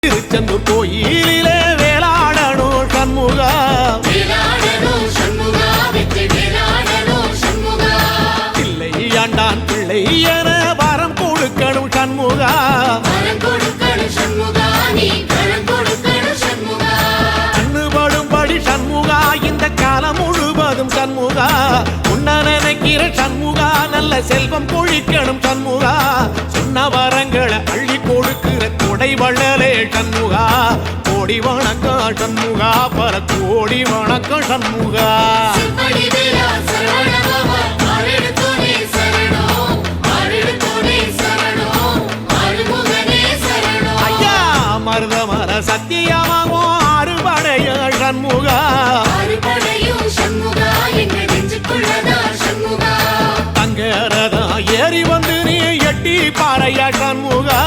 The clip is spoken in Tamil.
திருச்செந்தூர் கோயிலிலே வேளாடணும் சண்முகா, பிள்ளை ஆண்டான் பிள்ளை என வரம் கொடுக்கணும் சண்முகா, கண்ணுபடும்படி சண்முகா இந்த காலம் முழுவதும் சண்முகா, உன்ன நினைக்கிற சண்முகா நல்ல செல்வம் பொழிக்கணும் சண்முகா, சொன்ன வரங்களை அள்ளி கொடுக்கிற கொடை வள்ளலே சண்முகா, கோடி வணக்கம் சண்முகா, பல கோடி வணக்கம் சண்முகா. ஐயா மருதமர சத்தியமாகும் அறுபடைய சண்முகா, தங்கரதா ஏறி வந்து நீ எட்டி பாறையா சண்முகா,